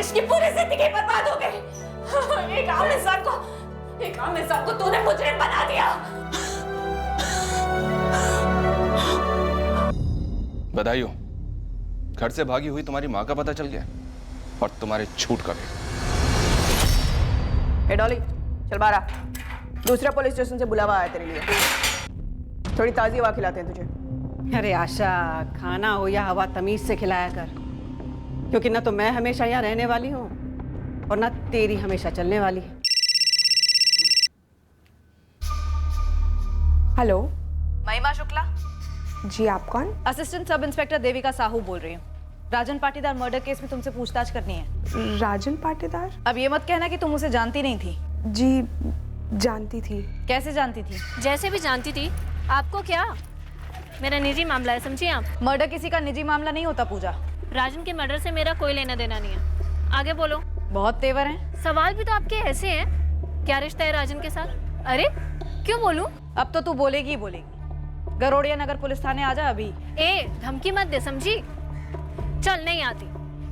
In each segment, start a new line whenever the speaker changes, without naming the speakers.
यश की पूरी जिंदगी बर्बाद हो गई। एक आम इंसान को तूने मुजरिम बना दिया।
बधाई हो, घर से भागी हुई तुम्हारी माँ का पता चल गया और तुम्हारे झूठ का भी।
ए डॉली, चल बाहर आ। दूसरा पुलिस स्टेशन से बुलावा आया तेरे लिए। थोड़ी ताजी हवा खिलाते हैं तुझे।
अरे आशा, खाना हो या हवा तमीज से खिलाया कर, क्योंकि ना तो मैं हमेशा यहाँ रहने वाली हूँ और ना तेरी हमेशा चलने वाली है।
हेलो,
महिमा शुक्ला।
जी आप कौन?
Assistant sub inspector Devika Sahu बोल रही हूँ। राजन पाटीदार मर्डर केस में तुमसे पूछताछ करनी है।
राजन पाटीदार?
अब ये मत कहना कि तुम उसे जानती नहीं थी।
जी जानती थी।
कैसे जानती थी?
जैसे भी जानती थी, आपको क्या? मेरा निजी मामला है, समझिए आप।
मर्डर किसी का निजी मामला नहीं होता पूजा।
राजन के मर्डर से मेरा कोई लेना देना नहीं है। आगे बोलो।
बहुत तेवर हैं।
सवाल भी तो आपके ऐसे हैं। क्या रिश्ता है राजन के साथ? अरे क्यों बोलूं?
अब तो तू बोलेगी ही बोलेगी। गरोड़िया नगर पुलिस थाने आ जा अभी।
धमकी मत दे, समझी? चल, नहीं आती।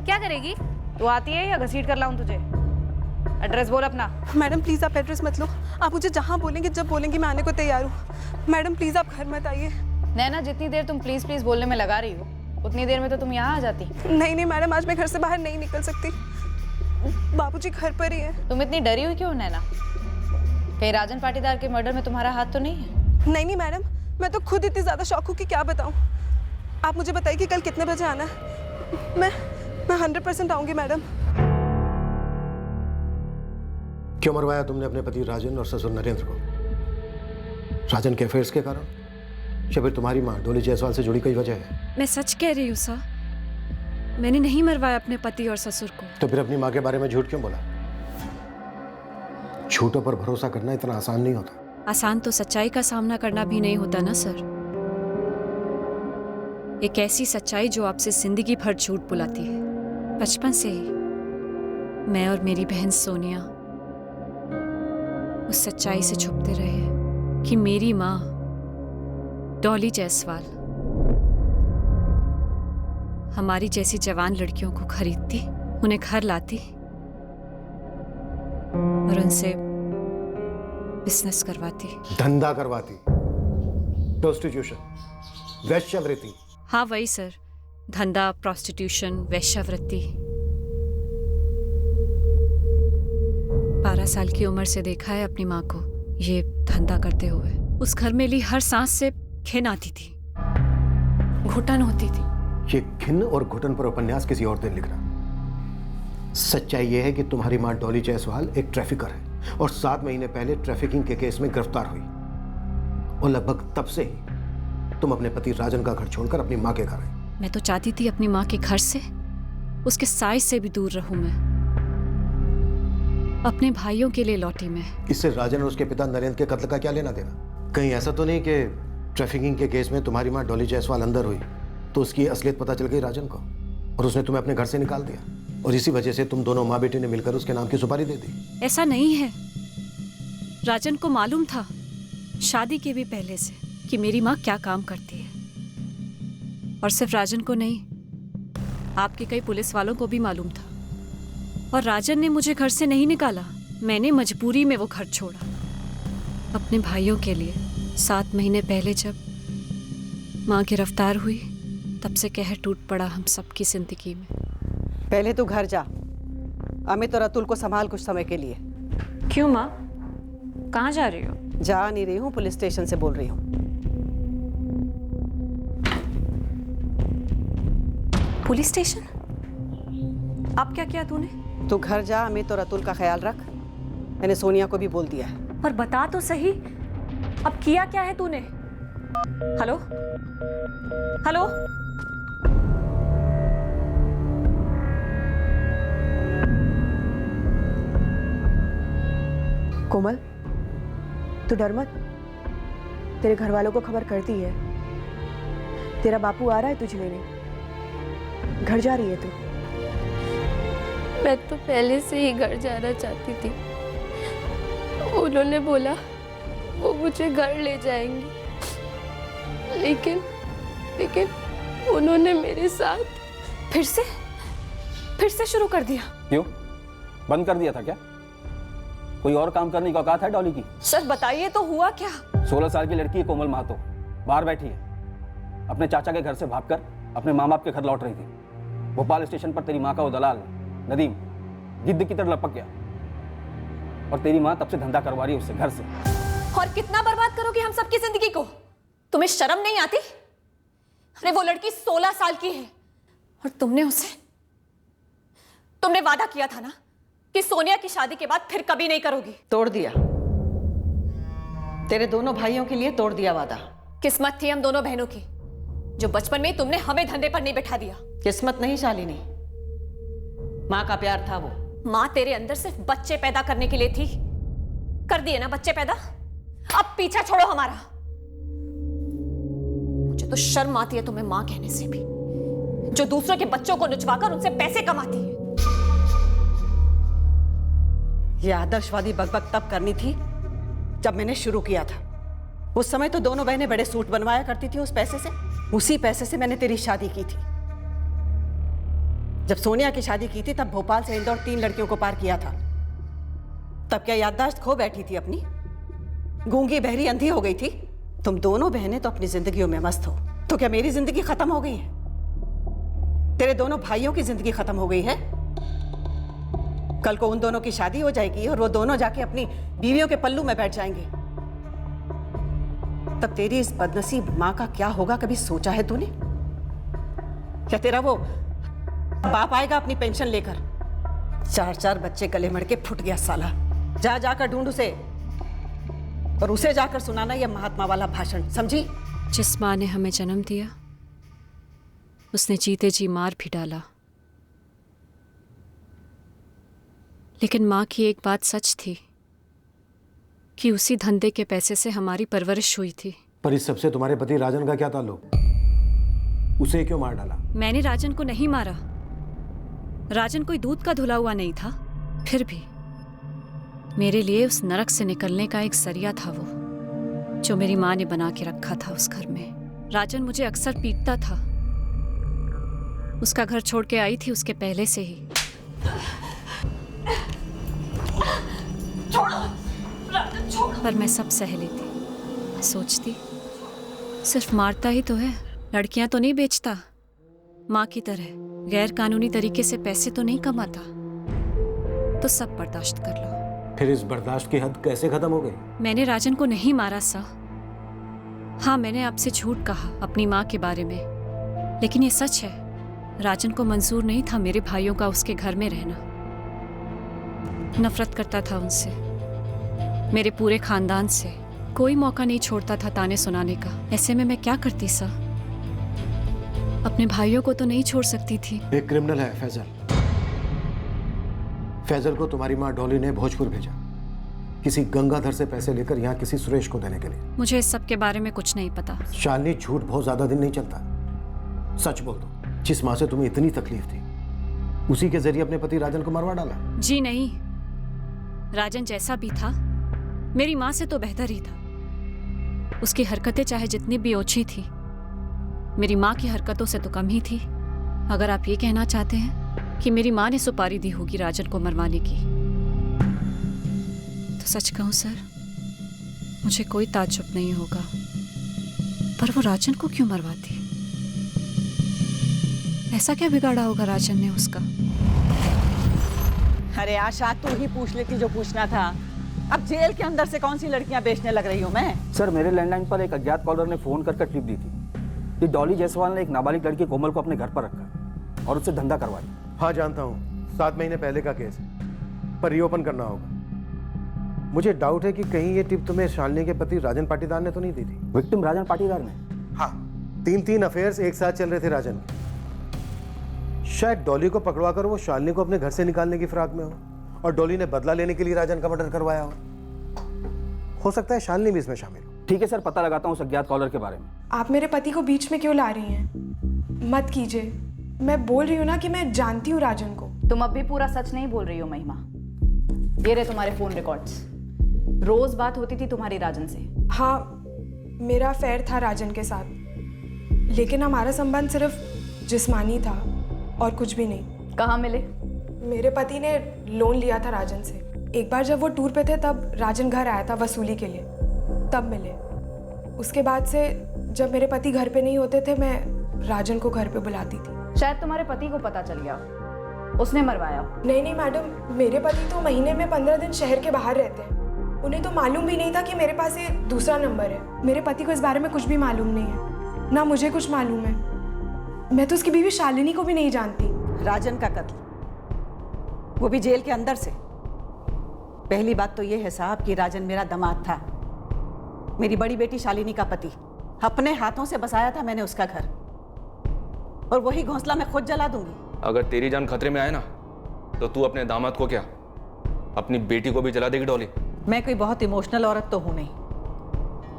क्या करेगी?
तू आती है या घसीट कर लाऊं तुझे? एड्रेस बोल अपना।
मैडम प्लीज आप एड्रेस मत लो। आप मुझे जहाँ बोलेंगे, जब बोलेंगे, मैं आने को तैयार हूँ। मैडम प्लीज आप घर मत आइए।
नैना, जितनी देर तुम प्लीज प्लीज बोलने में लगा रही हो, उतनी देर में तो तुम यहाँ आ जाती।
नहीं नहीं मैडम, आज मैं घर से बाहर नहीं निकल सकती। बाबूजी घर पर ही है।
तुम इतनी डरी हुई क्यों नैना? कहीं राजन पाटीदार के मर्डर में तुम्हारा हाथ तो नहीं है?
नहीं नहीं मैडम, मैं तो खुद इतनी ज्यादा शौक हूँ कि क्या बताऊँ। आप मुझे बताइए कि कल कितने बजे आना है। मैं 100% आऊंगी मैडम।
क्यों मरवाया तुमने अपने पति राजन और ससुर नरेंद्र को? राजन के अफेयर्स के कारण या फिर तुम्हारी माँ डोली जायसवाल से जुड़ी कोई वजह है?
मैं सच कह रही हूँ सर, मैंने नहीं मरवाया अपने पति और ससुर को।
तो फिर अपनी माँ के बारे में झूठ क्यों बोला? झूठों पर भरोसा करना इतना आसान नहीं होता।
आसान तो सच्चाई का सामना करना भी नहीं होता ना सर। एक ऐसी सच्चाई जो आपसे जिंदगी भर झूठ बुलाती है। बचपन से ही मैं और मेरी बहन सोनिया उस सच्चाई से छुपते रहे कि मेरी माँ डॉली जायसवाल हमारी जैसी जवान लड़कियों को खरीदती, उन्हें घर लाती और उनसे बिजनेस करवाती,
धंधा करवाती, प्रोस्टिट्यूशन, वेश्यावृत्ति।
हाँ वही सर, धंधा, प्रोस्टिट्यूशन, वेश्यावृत्ति। 12 साल की उम्र से देखा है अपनी माँ को ये धंधा करते हुए। उस घर में ली हर सांस से घिन आती थी, घुटन होती थी।
ये घिन और घुटन पर उपन्यास किसी और दिन लिखना। सच्चाई ये है कि तुम्हारी माँ डॉली जायसवाल एक ट्रैफिकर है और 7 महीने पहले ट्रैफिकिंग के केस में गिरफ्तार हुई और लगभग तब से ही तुम अपने पति राजन का घर छोड़कर अपनी माँ के घर आई।
मैं तो चाहती थी अपनी माँ के घर से, उसके साय से भी दूर रहूं मैं। अपने भाइयों के लिए लौटी मैं। इससे
राजन और उसके पिता नरेंद्र के कत्ल का क्या लेना देना? कहीं ऐसा तो नहीं कि ट्रैफिकिंग के केस में तुम्हारी माँ डॉली जायसवाल अंदर हुई तो उसकी असलियत पता चल गई राजन को और उसने तुम्हें अपने घर से निकाल दिया और इसी वजह से तुम दोनों माँ बेटी ने मिलकर उसके नाम की सुपारी दे दी?
ऐसा नहीं है। राजन को मालूम था शादी के भी पहले से कि मेरी माँ क्या काम करती है, और सिर्फ राजन को नहीं, आपके कई पुलिस वालों को भी मालूम था। और राजन ने मुझे घर से नहीं निकाला, मैंने मजबूरी में वो घर छोड़ा अपने भाइयों के लिए। 7 महीने पहले जब माँ गिरफ्तार हुई तब से कहर टूट पड़ा हम सबकी जिंदगी में।
पहले तू घर जा, अमित और अतुल को संभाल कुछ समय के लिए।
क्यों माँ, कहाँ जा रही हो?
जा नहीं रही हूँ, पुलिस स्टेशन से बोल रही हूँ।
Police station? अब क्या किया तूने?
तू घर जा, अमित और अतुल का ख्याल रख। मैंने सोनिया को भी बोल दिया है।
पर बता तो सही, अब किया क्या है तूने? हेलो हेलो,
कोमल तू डर मत, तेरे घर वालों को खबर करती है। तेरा बापू आ रहा है तुझे लेने। घर जा रही है तू?
मैं तो पहले से ही घर जाना चाहती थी। उन्होंने बोला वो मुझे घर ले जाएंगे, लेकिन उन्होंने मेरे साथ
फिर से
फिर से शुरू कर दिया।
क्यों, बंद कर दिया था क्या? कोई और काम करने की औकात है डॉली की?
सर बताइए तो हुआ क्या?
16 साल की लड़की है कोमल महतो, बाहर बैठी है, अपने चाचा के घर से भागकर अपने माँ बाप के घर लौट रही थी। भोपाल स्टेशन पर तेरी माँ का वो दलाल नदीम गिद्ध की तरह लपक गया और तेरी माँ तब से धंधा करवा रही है उससे घर से।
और कितना बर्बाद करोगे हम सबकी जिंदगी को? तुम्हें शर्म नहीं आती? अरे वो लड़की 16 साल की है और तुमने वादा किया था ना कि सोनिया की शादी के बाद फिर कभी नहीं करोगी।
तोड़ दिया, तेरे दोनों भाइयों के लिए तोड़ दिया वादा।
किस्मत थी हम दोनों बहनों की, जो बचपन में तुमने हमें धंधे पर नहीं बैठा दिया।
किस्मत नहीं शालिनी, माँ का प्यार था वो।
माँ तेरे अंदर सिर्फ बच्चे पैदा करने के लिए थी, कर दिए ना बच्चे पैदा। अब पीछा छोड़ो हमारा। मुझे तो शर्म आती है तुम्हें माँ कहने से भी, जो दूसरों के बच्चों को नुचवाकर उनसे पैसे कमाती है।
ये आदर्शवादी बकबक तब करनी थी जब मैंने शुरू किया था। उस समय तो दोनों बहनें बड़े सूट बनवाया करती थी उस पैसे से। उसी पैसे से मैंने तेरी शादी की थी। जब सोनिया की शादी की थी तब भोपाल से इंदौर 3 लड़कियों को पार किया था। तब क्या याददाश्त खो बैठी थी अपनी? गूंगी बहरी अंधी हो गई थी? तुम दोनों बहनें तो अपनी जिंदगियों में मस्त हो, तो क्या मेरी जिंदगी खत्म हो गई है? तेरे दोनों भाइयों की जिंदगी खत्म हो गई है? कल को उन दोनों की शादी हो जाएगी और वो दोनों जाके अपनी बीवियों के पल्लू में बैठ जाएंगे। तब तेरी इस बदनसीब मां का क्या होगा, कभी सोचा है तूने? क्या तेरा वो बाप आएगा अपनी पेंशन लेकर? 4-4 बच्चे गले मड़ के फुट गया साला। जा जाकर ढूंढ उसे और उसे जाकर सुनाना ये महात्मा वाला भाषण, समझी?
जिस माँ ने हमें जन्म दिया उसने जीते जी मार भी डाला, लेकिन माँ की एक बात सच थी कि उसी धंधे के पैसे से हमारी परवरिश हुई थी।
पर इस सबसे तुम्हारे पति राजन का क्या ताल्लुक? उसे क्यों मार डाला?
मैंने राजन को नहीं मारा। राजन कोई दूध का धुला हुआ नहीं था, फिर भी मेरे लिए उस नरक से निकलने का एक जरिया था वो, जो मेरी माँ ने बना के रखा था उस घर में। राजन मुझे अक्सर पीटता था। उसका घर छोड़ के आई थी उसके पहले से ही। पर मैं सब सह लेती, सोचती सिर्फ मारता ही तो है, लड़कियां तो नहीं बेचता। माँ की तरह गैर कानूनी तरीके से पैसे तो नहीं कमाता, तो सब बर्दाश्त कर लो।
फिर इस बर्दाश्त की हद कैसे खत्म हो गई?
मैंने राजन को नहीं मारा सा। हाँ, मैंने आपसे झूठ कहा अपनी माँ के बारे में, लेकिन ये सच है, राजन को मंजूर नहीं था मेरे भाइयों का उसके घर में रहना। नफरत करता था उनसे, मेरे पूरे खानदान से। कोई मौका नहीं छोड़ता था ताने सुनाने का। ऐसे में मैं क्या करती सा? अपने भाइयों को तो नहीं छोड़ सकती थी।
एक क्रिमिनल है फैजल। फैजल को तुम्हारी माँ डॉली ने भोजपुर भेजा, किसी गंगाधर से पैसे लेकर यहाँ किसी सुरेश को देने के लिए।
मुझे इस सब के बारे में कुछ नहीं पता।
शालिनी, झूठ बहुत ज्यादा दिन नहीं चलता। सच बोल दो, जिस माँ से तुम्हें इतनी तकलीफ थी, उसी के जरिए अपने पति राजन को मरवा डाला?
जी नहीं, राजन जैसा भी था मेरी माँ से तो बेहतर ही था। उसकी हरकतें चाहे जितनी भी ओछी थी, मेरी माँ की हरकतों से तो कम ही थी। अगर आप ये कहना चाहते हैं कि मेरी माँ ने सुपारी दी होगी राजन को मरवाने की, तो सच कहूं सर, मुझे कोई ताज्जुब नहीं होगा। पर वो राजन को क्यों मरवाती? ऐसा क्या बिगाड़ा होगा राजन ने उसका?
अरे आशा, तू ही पूछ लेती जो पूछना था। अब जेल के अंदर से कौन सी लड़कियां बेचने लग रही हूं मैं?
सर, मेरे लैंडलाइन पर एक अज्ञात कॉलर ने फोन करके टिप दी थी कि डॉली जायसवाल ने एक नाबालिग लड़की कोमल को अपने घर पर रखा और उससे धंधा करवाया।
हाँ जानता हूँ, 7 महीने पहले का केस है, पर रीओपन करना होगा। मुझे डाउट है कि कहीं ये टिप तुम्हें शालिनी के पति राजन पाटीदार ने तो नहीं दी थी?
विक्टिम राजन पाटीदार ने?
हाँ, 3 अफेयर्स एक साथ चल रहे थे राजन के। शायद डॉली को पकड़वाकर वो शालिनी को अपने घर से निकालने की फिराक में हो और डॉली ने बदला लेने के लिए राजन का मर्डर करवाया हो सकता है शालिनी भी इसमें शामिल हो।
ठीक है सर, पता लगाता हूँ उस अज्ञात कॉलर के बारे में।
आप मेरे पति को बीच में क्यों ला रही हैं? मत कीजिए। मैं बोल रही हूँ ना कि मैं जानती हूँ राजन को।
तुम अब भी पूरा सच नहीं बोल रही हो महिमा। ये रहे तुम्हारे फोन रिकॉर्ड्स। रोज बात होती थी तुम्हारी राजन से।
हाँ, मेरा अफेयर था राजन के साथ, लेकिन हमारा संबंध सिर्फ जिस्मानी था और कुछ भी नहीं।
कहाँ मिले?
मेरे पति ने लोन लिया था राजन से। एक बार जब वो टूर पे थे तब राजन घर आया था वसूली के लिए, तब मिले। उसके बाद से जब मेरे पति घर पे नहीं होते थे मैं राजन को घर पे बुलाती थी।
शायद तुम्हारे पति को पता चल गया, उसने मरवाया।
नहीं मैडम, मेरे पति तो महीने में 15 दिन शहर के बाहर रहते हैं। उन्हें तो मालूम भी नहीं था कि मेरे पास ये दूसरा नंबर है। मेरे पति को इस बारे में कुछ भी मालूम नहीं है, ना मुझे कुछ मालूम है। मैं तो उसकी बीवी शालिनी को भी नहीं जानती।
राजन का कत्ल, वो भी जेल के अंदर से। पहली बात तो ये है साहब कि राजन मेरा दामाद था, मेरी बड़ी बेटी शालिनी का पति। अपने हाथों से बसाया था मैंने उसका घर, और वही घोंसला मैं खुद जला दूंगी।
अगर तेरी जान खतरे में आए ना तो तू अपने दामाद को क्या, अपनी बेटी को भी जला देगी डॉली?
मैं कोई बहुत इमोशनल औरत तो हूं नहीं,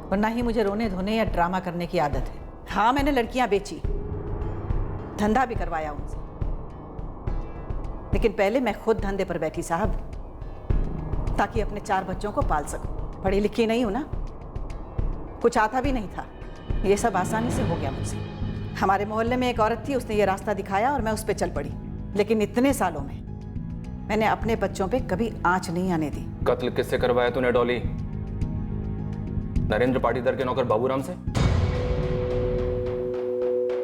और ना ही मुझे रोने धोने या ड्रामा करने की आदत है। हाँ, मैंने लड़कियां बेची, धंधा भी करवाया उनसे, लेकिन पहले मैं खुद धंधे पर बैठी साहब, ताकि अपने 4 बच्चों को पाल सकूं। पढ़ी लिखी नहीं हूं ना, कुछ आता भी नहीं था, ये सब आसानी से हो गया मुझसे। हमारे मोहल्ले में एक औरत थी, उसने ये रास्ता दिखाया और मैं उस पर चल पड़ी। लेकिन इतने सालों में मैंने अपने बच्चों पे कभी आंच नहीं आने दी।
कत्ल किससे करवाया तूने डॉली? नरेंद्र पाटीदार के नौकर बाबूराम से?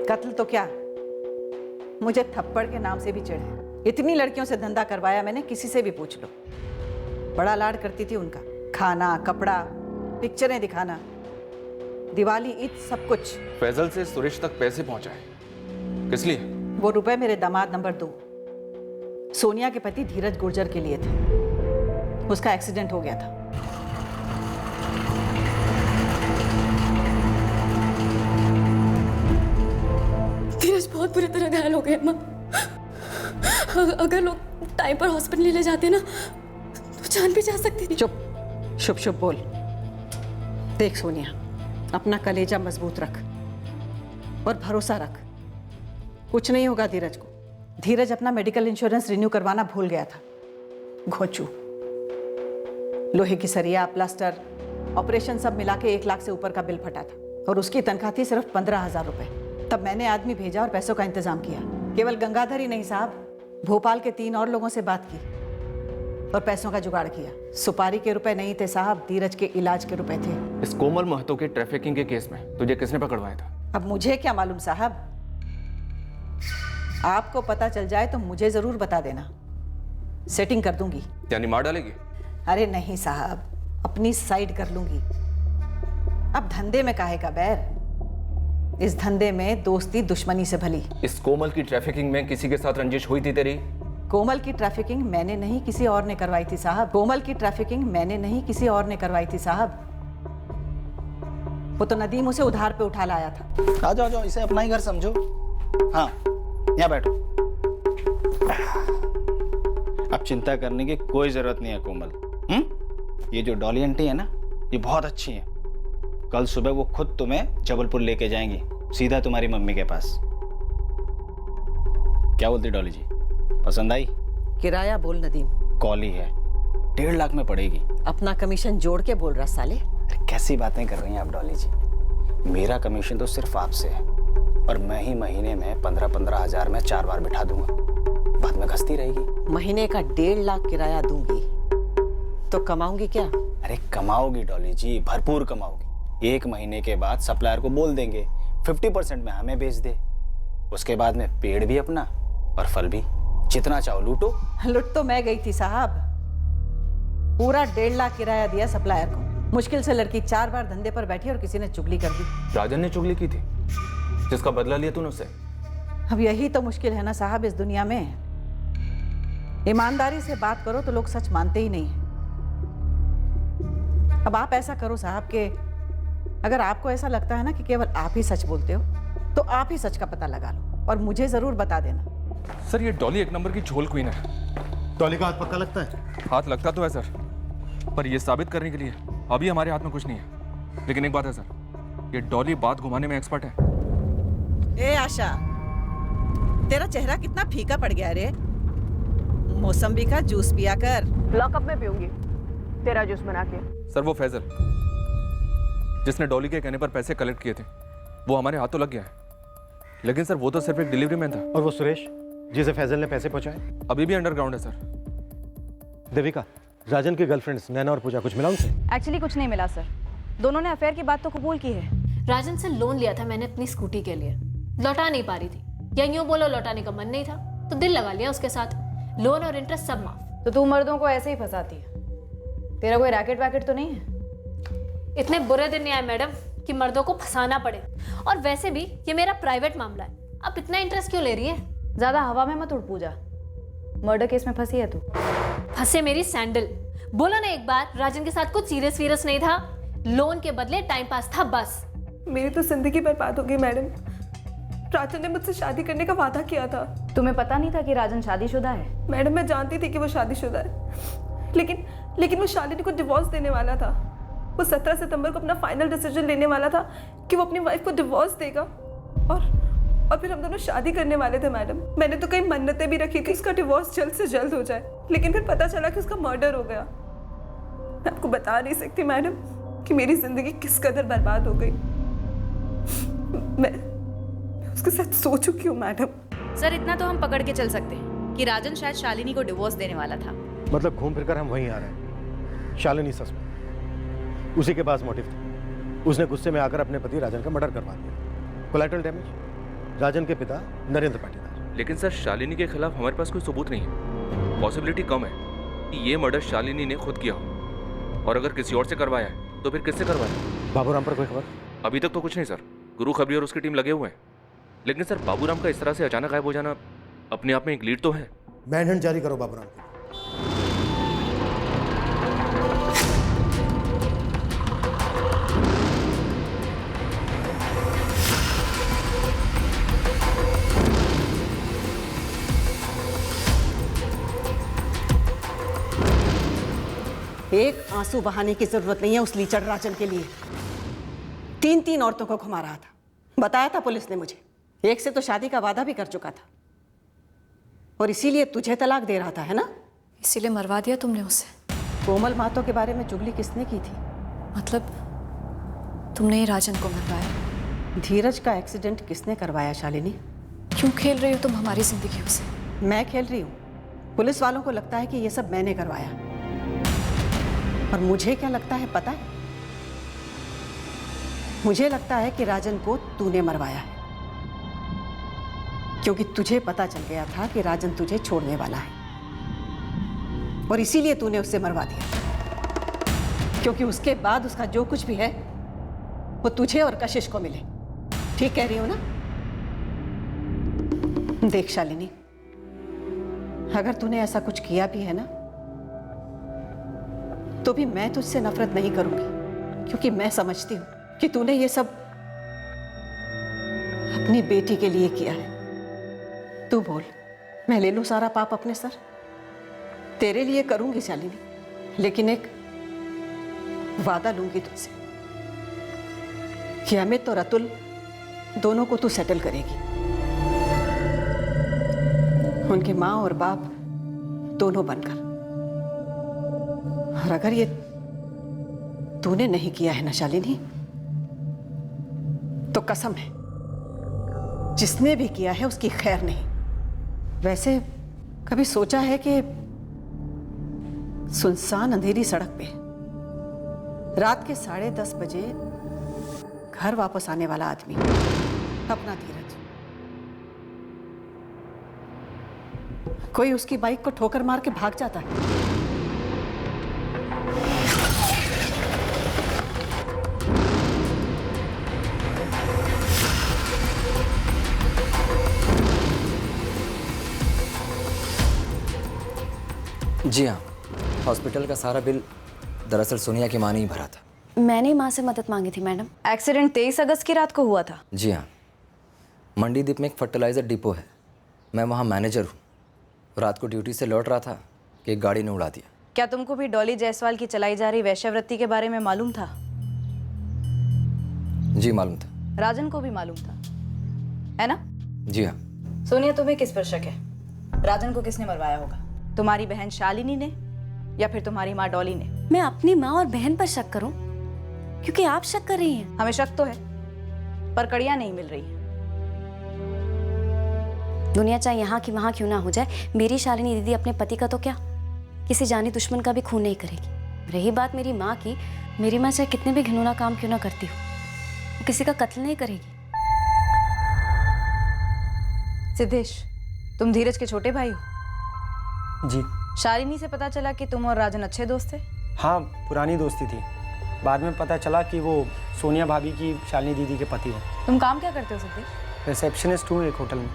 कत्ल तो क्या, मुझे थप्पड़ के नाम से भी चिढ़े। इतनी लड़कियों से धंधा करवाया मैंने, किसी से भी पूछ लो। बड़ा लाड करती थी उनका, खाना, कपड़ा, पिक्चरें दिखाना, दिवाली, ईद, सब कुछ।
फैजल से सुरेश तक पैसे पहुंचाए, किस लिए?
वो रुपए मेरे दामाद नंबर 2 सोनिया के पति धीरज गुर्जर के लिए थे। उसका एक्सीडेंट हो गया था।
धीरज बहुत बुरी तरह घायल हो गए माँ। अगर लोग टाइम पर हॉस्पिटल ले जाते ना तो जान भी जा सकती थी।
चुप, शुभ शुभ बोल। देख सोनिया, अपना कलेजा मजबूत रख और भरोसा रख, कुछ नहीं होगा धीरज को। धीरज अपना मेडिकल इंश्योरेंस रिन्यू करवाना भूल गया था। घोंचू, लोहे की सरिया, प्लास्टर, ऑपरेशन सब मिला के 1 लाख से ऊपर का बिल फटा था, और उसकी तनख्वाह थी सिर्फ 15,000 रुपए। तब मैंने आदमी भेजा और पैसों का इंतजाम किया। केवल गंगाधर ही नहीं साहब, भोपाल के 3 और लोगों से बात की और पैसों का जुगाड़ किया। सुपारी के रुपए नहीं थे साहब, धीरज के इलाज के रुपए थे।
इस कोमल महतो के ट्रैफिकिंग के केस में तुझे किसने पकड़वाया था?
अब मुझे क्या मालूम साहब, आपको पता चल जाए तो मुझे जरूर बता देना, सेटिंग कर दूंगी।
यानी मार डालेगी?
अरे नहीं साहब, अपनी साइड कर लूंगी। अब धंधे में काहे का बैर, इस धंधे में दोस्ती दुश्मनी से भली।
इस कोमल की ट्रैफिकिंग में किसी के साथ रंजिश हुई थी तेरी?
कोमल की ट्रैफिकिंग मैंने नहीं, किसी और ने करवाई थी साहब। कोमल की ट्रैफिकिंग मैंने नहीं, किसी और ने करवाई थी साहब। वो तो नदीम उसे उधार पे उठा लाया था।
आ जाओ, इसे अपना ही घर समझो। हाँ, यहाँ बैठो। अब चिंता करने की कोई जरूरत नहीं है कोमल। ये जो डॉली आंटी है ना, ये बहुत अच्छी है। कल सुबह वो खुद तुम्हें जबलपुर लेके जाएंगी, सीधा तुम्हारी मम्मी के पास। क्या बोलती डॉली जी, पसंद आई?
किराया बोल नदीम।
कॉली है, 1.5 लाख में पड़ेगी।
अपना कमीशन जोड़ के बोल रहा साले।
कैसी बातें कर रही हैं आप डॉली जी? मेरा कमीशन तो सिर्फ आपसे है, और मैं ही महीने में 15-15 हजार में 4 बार बिठा दूंगा, बाद में घसती रहेगी।
महीने का 1.5 लाख किराया दूंगी तो कमाऊंगी क्या?
अरे कमाओगी डॉली जी, भरपूर कमाओगी। 1 महीने के बाद सप्लायर को बोल देंगे 50% में हमें बेच दे। उसके बाद में पेड़ भी अपना और फल भी, जितना चाहो लूटो।
लुट तो मैं गई थी साहब, पूरा 1.5 लाख किराया दिया सप्लायर को। मुश्किल से लड़की 4 बार धंधे पर बैठी और किसी ने चुगली कर दी।
राजन ने चुगली की थी, जिसका बदला लिया तूने उससे?
अब यही तो मुश्किल है ना साहब इस दुनिया में। ईमानदारी से बात करो तो लोग सच मानते ही नहीं है। अब आप ऐसा करो साहब कि अगर आपको ऐसा लगता है ना कि केवल आप ही सच बोलते हो, तो आप ही सच का पता लगा लो और मुझे जरूर बता देना।
सर, ये डॉली 1 नंबर की झोल क्वीन है।
डॉली का हाथ पक्का लगता है?
हाथ लगता तो है सर, पर ये साबित करने के लिए अभी हमारे हाथ में कुछ नहीं है। लेकिन एक बात है सर, ये डॉली बात घुमाने में एक्सपर्ट है।
ए आशा, तेरा चेहरा कितना फीका पड़ गया रे। मौसम्बी का जूस पिया कर।
लॉकअप में पीऊंगी तेरा जूस बना के।
सर, वो फैजल जिसने डॉली के कहने पर पैसे कलेक्ट किए थे, वो हमारे हाथों लग गया है। लेकिन सर, वो तो सिर्फ एक डिलीवरी मैन था।
और वो सुरेश जिसे फैजल ने पैसे पहुंचाए?
अभी भी अंडरग्राउंड है सर।
देविका, राजन की गर्लफ्रेंड्स नैना और पूजा, कुछ मिला उनसे?
एक्चुअली कुछ नहीं मिला सर। दोनों ने अफेयर की बात तो कबूल की है।
राजन से लोन लिया था मैंने अपनी स्कूटी के लिए, लौटा नहीं पा रही थी, या यूं बोलो लौटाने का मन नहीं था, तो दिल लगा लिया उसके साथ। लोन और इंटरेस्ट सब माफ।
तो तू मर्दों को ऐसे ही फंसाती है। तेरा कोई रैकेट वैकेट तो नहीं है?
इतने बुरे दिन नहीं आए मैडम कि मर्दों को फंसाना पड़े। और वैसे भी ये मेरा प्राइवेट मामला है, अब इतना इंटरेस्ट क्यों ले रही है?
ज्यादा हवा में मत उड़ पूजा। मर्डर केस में फंसी है तू।
फंसे मेरी सैंडल। बोला ना एक बार, राजन के साथ कुछ सीरियस वीरियस नहीं था, लोन के बदले टाइम पास था बस।
मेरी तो जिंदगी बर्बाद हो गई मैडम। राजन ने मुझसे शादी करने का वादा किया था।
तुम्हें पता नहीं था कि राजन शादीशुदा है?
मैडम मैं जानती थी कि वो शादीशुदा है, लेकिन वो शालिनी को डिवोर्स देने वाला था। वो 17 सितंबर को अपना फाइनल डिसीजन लेने वाला था कि वो अपनी वाइफ को डिवोर्स देगा और फिर हम दोनों शादी करने वाले थे मैडम। मैंने तो कई मन्नतें भी रखी थी उसका डिवोर्स जल्द से जल्द हो जाए, लेकिन फिर पता चला कि उसका मर्डर हो गया। मैं आपको बता नहीं सकती मैडम कि मेरी जिंदगी किस कदर बर्बाद हो गई। मैं उसके साथ सो चुकी हूँ मैडम।
सर इतना तो हम पकड़ के चल सकते हैं कि राजन शायद शालिनी को डिवोर्स देने वाला था।
मतलब घूम फिर कर हम वहीं आ रहे हैं। शालिनी सस्पेक्ट, उसी के पास मोटिव था। उसने गुस्से में आकर अपने पति राजन का मर्डर करवा दिया। कोलैटरल डैमेज, राजन के पिता नरेंद्र पाटीदार।
लेकिन सर शालिनी के खिलाफ हमारे पास कोई सबूत नहीं है। पॉसिबिलिटी कम है कि ये मर्डर शालिनी ने खुद किया हो, और अगर किसी और से करवाया है तो फिर किससे करवाया?
बाबूराम पर कोई खबर?
अभी तक तो कुछ नहीं सर। गुरु खबरी और उसकी टीम लगे हुए हैं, लेकिन सर बाबूराम का इस तरह से अचानक गायब हो जाना अपने आप में एक लीड तो है।
मैनहंट जारी करो बाबूराम को।
एक आंसू बहाने की जरूरत नहीं है उस लीचड़ राजन के लिए। 3 औरतों को घुमा रहा था, बताया था पुलिस ने मुझे। एक से तो शादी का वादा भी कर चुका था, और इसीलिए तुझे तलाक दे रहा था, है ना?
इसीलिए मरवा दिया तुमने उसे।
कोमल मातो के बारे में चुगली किसने की थी?
मतलब तुमने ही राजन को मरवाया।
धीरज का एक्सीडेंट किसने करवाया शालिनी?
क्यों खेल रही हो तुम हमारी जिंदगियों से?
मैं खेल रही हूँ? पुलिस वालों को लगता है कि ये सब मैंने करवाया, और मुझे क्या लगता है पता है? मुझे लगता है कि राजन को तूने मरवाया है, क्योंकि तुझे पता चल गया था कि राजन तुझे छोड़ने वाला है, और इसीलिए तूने उससे मरवा दिया, क्योंकि उसके बाद उसका जो कुछ भी है वो तुझे और कशिश को मिले। ठीक कह रही हो ना? देख शालिनी, अगर तूने ऐसा कुछ किया भी है ना, तो भी मैं तुझसे नफरत नहीं करूंगी, क्योंकि मैं समझती हूं कि तूने ये सब अपनी बेटी के लिए किया है। तू बोल, मैं ले लूं सारा पाप अपने सर? तेरे लिए करूंगी शालिनी, लेकिन एक वादा लूंगी तुझसे कि अमित और अतुल दोनों को तू सेटल करेगी। उनकी माँ और बाप दोनों बनकर। और अगर ये तूने नहीं किया है ना शालिनी, तो कसम है जिसने भी किया है उसकी खैर नहीं। वैसे कभी सोचा है कि सुनसान अंधेरी सड़क पे रात के 10:30 बजे घर वापस आने वाला आदमी, अपना धीरज, कोई उसकी बाइक को ठोकर मार के भाग जाता है।
जी हाँ, हॉस्पिटल का सारा बिल दरअसल सोनिया की माँ ने ही भरा था।
मैंने माँ से मदद मांगी थी मैडम।
एक्सीडेंट 23 अगस्त की रात को हुआ था।
जी हाँ, मंडी द्वीप में एक फर्टिलाइजर डिपो है, मैं वहाँ मैनेजर हूँ। रात को ड्यूटी से लौट रहा था कि एक गाड़ी ने उड़ा दिया।
क्या तुमको भी डॉली जायसवाल की चलाई जा रही वैश्यावृत्ति के बारे में मालूम था?
जी मालूम था।
राजन को भी मालूम था, है ना?
जी हाँ।
सोनिया, तुम्हें किस पर शक है? राजन को किसने मरवाया होगा? तुम्हारी बहन शालिनी ने या फिर तुम्हारी माँ डॉली ने?
मैं अपनी माँ और बहन पर शक करूं क्योंकि आप शक कर रही हैं।
हमें शक तो है, पर कड़ियां नहीं मिल रही।
दुनिया चाहे यहाँ की वहाँ क्यों ना हो जाए, मेरी शालिनी दीदी अपने पति का तो क्या, किसी जानी दुश्मन का भी खून नहीं करेगी। रही बात मेरी माँ की, मेरी माँ चाहे कितने भी घिनौना काम क्यों ना करती हो, वो किसी का कत्ल नहीं करेगी।
सिद्धेश, तुम धीरज के छोटे भाई हो?
जी।
शालिनी से पता चला कि तुम और राजन अच्छे दोस्त थे?
हाँ, पुरानी दोस्ती थी। बाद में पता चला कि वो सोनिया भाभी की शालिनी दीदी के पति हैं।
तुम काम क्या करते हो सिद्धेश?
रिसेप्शनिस्ट हूँ एक होटल में।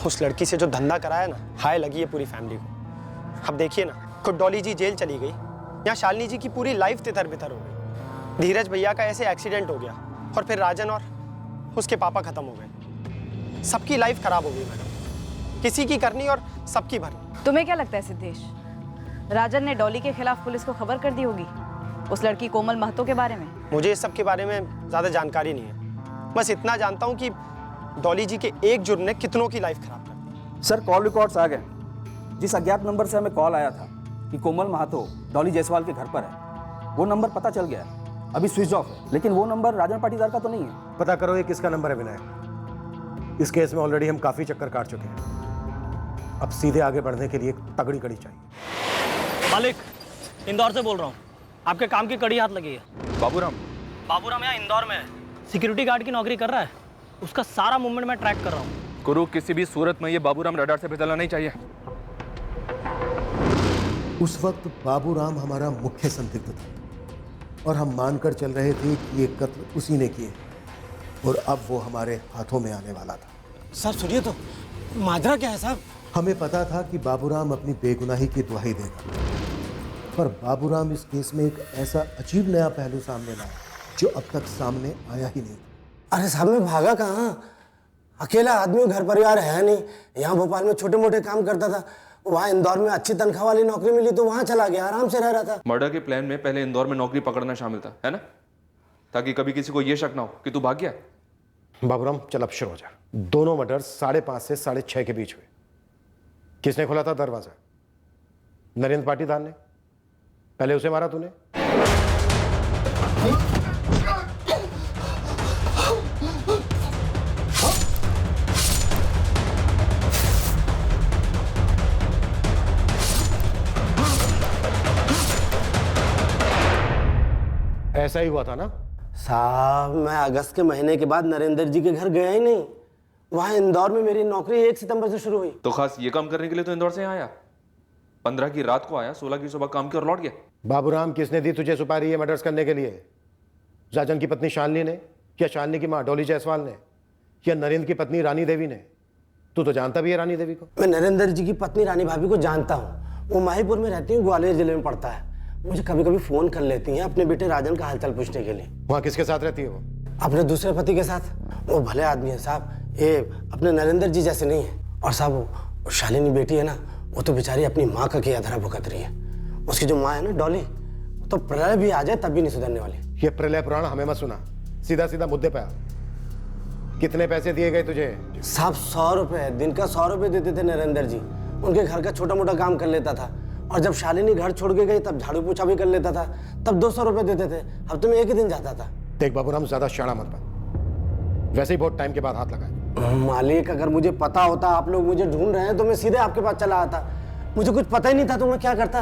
उस लड़की से जो धंधा कराया ना, हाय लगी है पूरी फैमिली को। अब देखिए ना, खुद डॉली जी जेल चली गई, यहाँ शालिनी जी की पूरी लाइफ तितर बितर हो गई। धीरज भैया का ऐसे एक्सीडेंट हो गया और फिर राजन और उसके पापा खत्म हो गए। सबकी लाइफ खराब हो गई मैडम, किसी की करनी और सबकी भरनी।
तुम्हें क्या लगता है सिद्धेश, राजन ने डॉली के खिलाफ पुलिस को खबर कर दी होगी उस लड़की कोमल महतो के बारे में?
मुझे इस सब के बारे में ज़्यादा जानकारी नहीं है, बस इतना जानता हूँ कि डॉली जी के एक जुर्म ने कितनों की लाइफ खराब कर दी।
सर, कॉल रिकॉर्ड्स आ गए। जिस अज्ञात नंबर से हमें कॉल आया था कि कोमल महतो डॉली जायसवाल के घर पर है, वो नंबर पता चल गया है। अभी स्विच ऑफ है, लेकिन वो नंबर राजन पाटीदार का तो नहीं है।
पता करो ये किसका नंबर है विनायक। इस केस में ऑलरेडी हम काफ़ी चक्कर काट चुके हैं, अब सीधे आगे बढ़ने के लिए एक तगड़ी कड़ी चाहिए।
मालिक, इंदौर से बोल रहा हूँ, आपके काम की कड़ी हाथ लगी है। बाबूराम यहाँ इंदौर में है, सिक्योरिटी गार्ड की नौकरी कर रहा है। उसका सारा मूवमेंट मैं ट्रैक कर रहा हूँ।
गुरु, किसी भी सूरत में ये बाबूराम रडार से फिसलना नहीं चाहिए।
उस वक्त बाबूराम हमारा मुख्य संदिग्ध था और हम मानकर चल रहे थे कि ये कत्ल उसी ने किए और अब वो हमारे हाथों में आने वाला था।
सर सुनिए तो, माजरा क्या है साहब?
हमें पता था कि बाबूराम अपनी बेगुनाही की दुहाई देगा, पर बाबूराम इस केस में एक ऐसा अजीब नया पहलू सामने लाया जो अब तक सामने आया ही नहीं।
अरे साहब, मैं भागा कहाँ? अकेला आदमी, घर परिवार है नहीं। यहाँ भोपाल में छोटे मोटे काम करता था, वहाँ इंदौर में अच्छी तनख्वाह वाली नौकरी मिली तो वहाँ चला गया, आराम से रह रहा था।
मर्डर के प्लान में पहले इंदौर में नौकरी पकड़ना शामिल था, है ना? ताकि कभी किसी को ये शक ना हो कि तू भाग गया।
बाबूराम, चल अब शुरू हो जा। दोनों मर्डर 5:30 से 6:30 के बीच हुए। किसने खोला था दरवाजा? नरेंद्र पाटीदार ने। पहले उसे मारा तूने? ऐसा ही हुआ था ना
साहब? मैं अगस्त के महीने के बाद नरेंद्र जी के घर गया ही नहीं। वहाँ इंदौर में मेरी नौकरी 1 सितंबर से शुरू हुई।
तो खास ये काम करने के लिए तो इंदौर से आया? 15 की रात को आया, 16 की सुबह काम की और लौट गया।
बाबूराम, किसने दी तुझे सुपारी ये मर्डर्स करने के लिए? राजन की पत्नी शालिनी ने, या शालिनी की माँ डॉली जायसवाल ने, या नरेंद्र की पत्नी रानी देवी ने? तू तो जानता भी है रानी देवी को।
मैं नरेंद्र जी की पत्नी रानी भाभी को जानता हूँ। वो माहीपुर में रहती हूँ, ग्वालियर जिले में पड़ता है। मुझे कभी कभी फोन कर लेती हैं अपने बेटे राजन का हालचाल पूछने के लिए।
वहाँ किसके साथ रहती है वो?
अपने दूसरे पति के साथ। वो भले आदमी है साहब, ये अपने नरेंद्र जी जैसे नहीं है। और साहब, वो शालिनी बेटी है ना, वो तो बेचारी अपनी माँ का किया धरा भुगत रही है। उसकी जो माँ है ना डॉली, तो प्रलय भी आ जाए तब भी नहीं सुधरने वाली।
ये प्रलय पुराण हमें मत सुना, सीधा सीधा मुद्दे पे आ। कितने पैसे दिए गए तुझे?
साहब 100 रुपए, दिन का 100 रुपए देते थे नरेंद्र जी। उनके घर का छोटा मोटा काम कर लेता था, और जब शालिनी घर छोड़ के गई तब झाड़ू पोछा भी कर लेता था, तब 200 रुपए देते थे। हफ्ते में 1 ही दिन जाता था।
देख बाबूराम, ज्यादा शाना मत बन, वैसे ही बहुत टाइम के बाद हाथ लगाए।
मालिक, अगर मुझे पता होता आप लोग मुझे ढूंढ रहे हैं तो मैं सीधे आपके पास चला आता। मुझे कुछ पता ही नहीं था तो मैं क्या करता।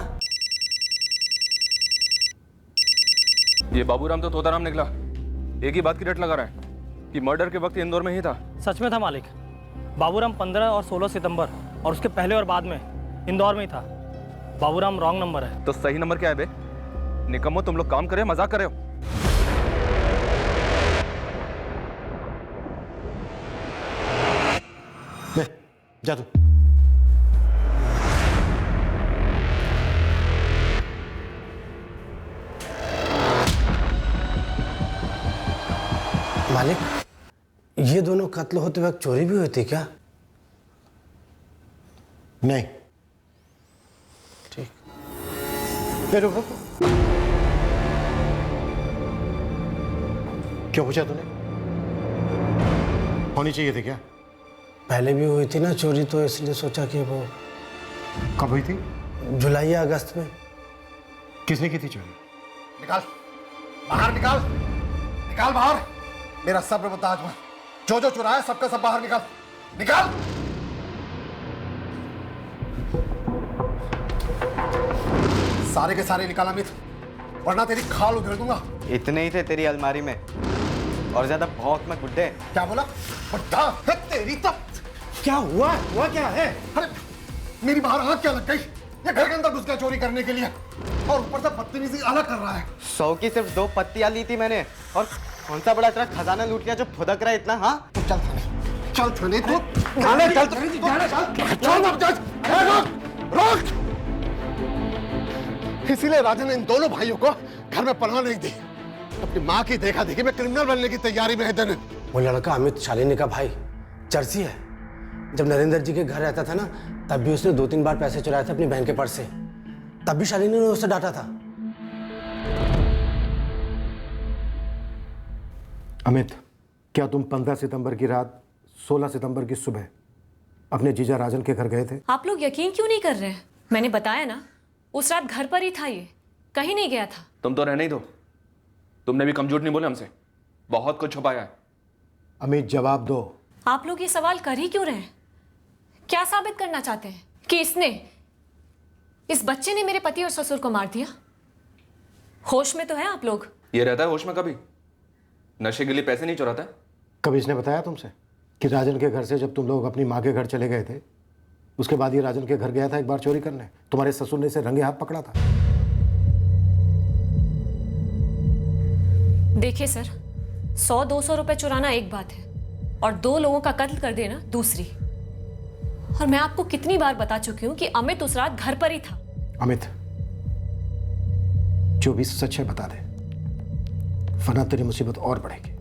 ये बाबूराम तो तोताराम निकला। एक ही बात की रट लगा रहा है कि मर्डर के वक्त इंदौर में ही था।
सच में था मालिक। बाबूराम 15 और 16 सितंबर और उसके पहले और बाद में इंदौर में ही था। बाबूराम रॉन्ग नंबर है।
तो सही नंबर क्या है बे? निकम्मो, तुम लोग काम करे मजाक कर रहे हो?
जा तू।
मालिक, ये दोनों कत्ल होते वक्त चोरी भी हुई थी क्या?
नहीं।
ठीक।
रुको, क्यों पूछा तूने? होनी चाहिए थी क्या?
पहले भी हुई थी ना चोरी, तो इसलिए सोचा कि वो।
कब हुई थी?
जुलाई या अगस्त में।
किसने की थी चोरी?
निकाल बाहर, निकाल निकाल बाहर। मेरा सब्र बता आज, जो जो चुराया सबका सब बाहर निकाल, निकाल। सारे के सारे निकाल अमित, वरना तेरी खाल उधेड़ दूंगा।
इतने ही थे तेरी अलमारी में, और ज्यादा भौंक मत बुड्ढे।
क्या बोला? बड्ढा है तेरी तब। क्या हुआ? हुआ क्या है? अरे मेरी बाहर आंख क्या लग गई? ये घर के अंदर घुस गया चोरी करने के लिए, और ऊपर से बदतमीजी अलग कर रहा है।
100 की सिर्फ 2 पत्तियां ली थी मैंने, और कौन सा बड़ा तेरा खजाना लूट लिया जो फुदक रहा है इतना? हाँ
चल थाने, चल थाने तू। थाने चल, रोक। इसीलिए राजन ने इन दोनों भाइयों को घर में पनाह नहीं दी। अपनी माँ की देखा देखी में क्रिमिनल बनने की तैयारी में है दिन।
वो लड़का अमित शालिनी का भाई चर्सी है। जब नरेंद्र जी के घर रहता था ना, तब भी उसने 2-3 बार पैसे चुराए थे अपनी बहन के पर्स से। तब भी शालिनी ने उसे डांटा था।
अमित, क्या तुम 15 सितंबर की रात 16 सितंबर की सुबह अपने जीजा राजन के घर गए थे?
आप लोग यकीन क्यों नहीं कर रहे हैं? मैंने बताया ना, उस रात घर पर ही था, ये कहीं नहीं गया था।
तुम तो रहने ही दो, तुमने भी कम झूठ नहीं बोले हमसे, बहुत कुछ छुपाया है।
अमित जवाब दो।
आप लोग ये सवाल कर ही क्यों रहे हैं? क्या साबित करना चाहते हैं कि इस बच्चे ने मेरे पति और ससुर को मार दिया? होश में तो है आप लोग?
ये रहता है होश में कभी? नशे के लिए पैसे नहीं चुराता है?
कभी इसने बताया तुमसे कि राजन के घर से जब तुम लोग अपनी माँ के घर चले गए थे, उसके बाद ये राजन के घर गया था एक बार चोरी करने? तुम्हारे ससुर ने इसे रंगे हाथ पकड़ा था।
देखिए सर, 100-200 रुपए चुराना एक बात है, और 2 लोगों का कत्ल कर देना दूसरी। और मैं आपको कितनी बार बता चुकी हूं कि अमित उस रात घर पर ही था।
अमित, जो भी सच है बता दे, वरना तेरी मुसीबत और बढ़ेगी।